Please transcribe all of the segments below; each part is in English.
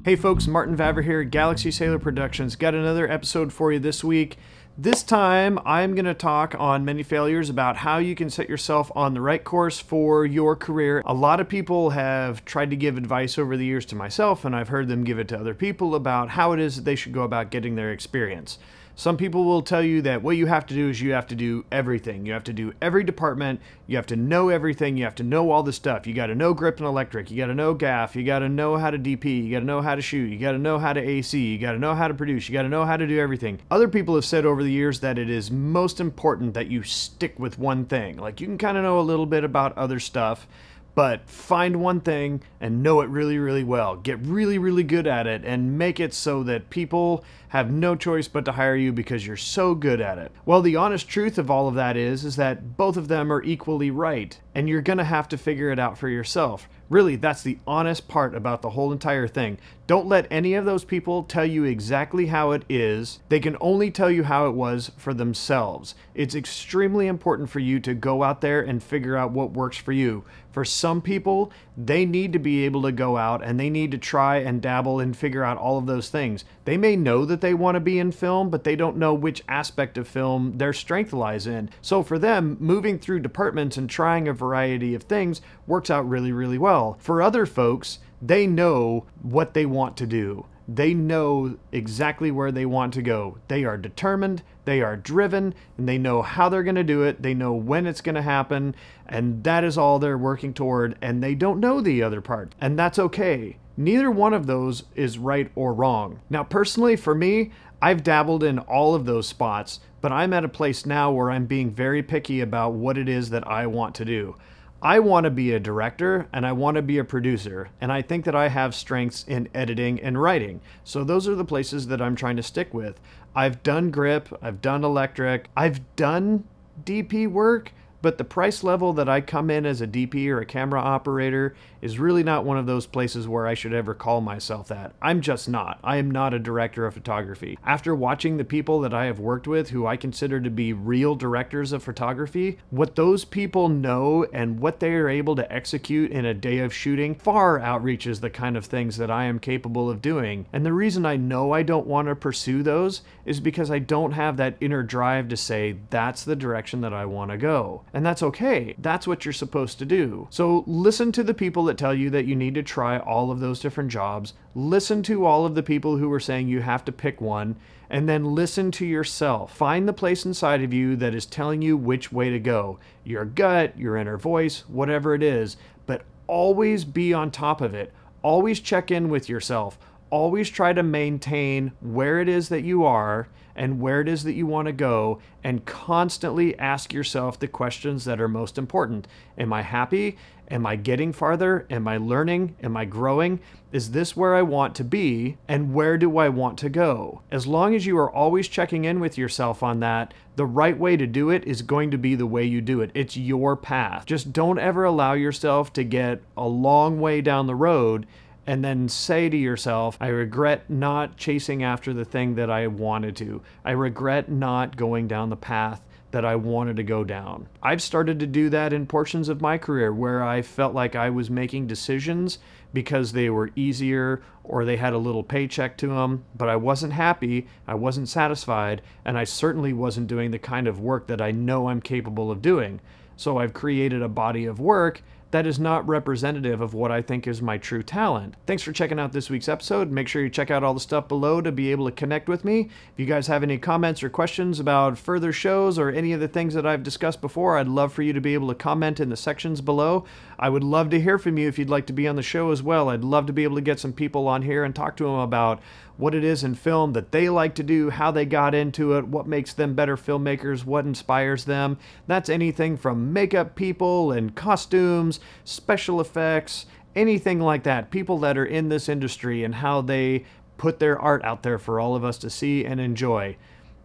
Hey folks, Martin Vavra here, Galaxy Sailor Productions. Got another episode for you this week. This time, I'm going to talk on many failures about how you can set yourself on the right course for your career. A lot of people have tried to give advice over the years to myself, and I've heard them give it to other people about how it is that they should go about getting their experience. Some people will tell you that what you have to do is you have to do everything. You have to do every department. You have to know everything. You have to know all the stuff. You got to know grip and electric. You got to know gaff. You got to know how to DP. You got to know how to shoot. You got to know how to AC. You got to know how to produce. You got to know how to do everything. Other people have said over the years that it is most important that you stick with one thing. Like, you can kind of know a little bit about other stuff, but find one thing and know it really, really well. Get really, really good at it and make it so that people have no choice but to hire you because you're so good at it. Well, the honest truth of all of that is that both of them are equally right, and you're gonna have to figure it out for yourself. Really, that's the honest part about the whole entire thing. Don't let any of those people tell you exactly how it is. They can only tell you how it was for themselves. It's extremely important for you to go out there and figure out what works for you. For some people, they need to be able to go out and they need to try and dabble and figure out all of those things. They may know that they want to be in film, but they don't know which aspect of film their strength lies in. So for them, moving through departments and trying a variety of things works out really, really well. For other folks, they know what they want to do. They know exactly where they want to go. They are determined, they are driven, and they know how they're going to do it. They know when it's going to happen, and that is all they're working toward, and they don't know the other part. And that's okay. Neither one of those is right or wrong. Now, personally, for me, I've dabbled in all of those spots, but I'm at a place now where I'm being very picky about what it is that I want to do. I want to be a director and I want to be a producer, and I think that I have strengths in editing and writing. So those are the places that I'm trying to stick with. I've done grip, I've done electric, I've done DP work, but the price level that I come in as a DP or a camera operator is really not one of those places where I should ever call myself that. I'm just not. I am not a director of photography. After watching the people that I have worked with who I consider to be real directors of photography, what those people know and what they are able to execute in a day of shooting far outreaches the kind of things that I am capable of doing. And the reason I know I don't want to pursue those is because I don't have that inner drive to say that's the direction that I want to go. And that's okay. That's what you're supposed to do. So listen to the people that tell you that you need to try all of those different jobs. Listen to all of the people who are saying you have to pick one, and then listen to yourself. Find the place inside of you that is telling you which way to go. Your gut, your inner voice, whatever it is, but always be on top of it. Always check in with yourself. Always try to maintain where it is that you are and where it is that you want to go, and constantly ask yourself the questions that are most important. Am I happy? Am I getting farther? Am I learning? Am I growing? Is this where I want to be? And where do I want to go? As long as you are always checking in with yourself on that, the right way to do it is going to be the way you do it. It's your path. Just don't ever allow yourself to get a long way down the road and then say to yourself, I regret not chasing after the thing that I wanted to. I regret not going down the path that I wanted to go down. I've started to do that in portions of my career where I felt like I was making decisions because they were easier or they had a little paycheck to them, but I wasn't happy, I wasn't satisfied, and I certainly wasn't doing the kind of work that I know I'm capable of doing. So I've created a body of work that is not representative of what I think is my true talent. Thanks for checking out this week's episode. Make sure you check out all the stuff below to be able to connect with me. If you guys have any comments or questions about further shows or any of the things that I've discussed before, I'd love for you to be able to comment in the sections below. I would love to hear from you if you'd like to be on the show as well. I'd love to be able to get some people on here and talk to them about what it is in film that they like to do, how they got into it, what makes them better filmmakers, what inspires them. That's anything from makeup people and costumes, special effects, anything like that. People that are in this industry and how they put their art out there for all of us to see and enjoy.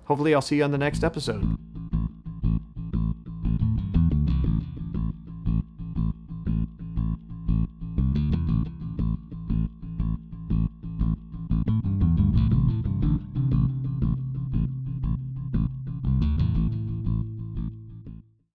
Hopefully I'll see you on the next episode.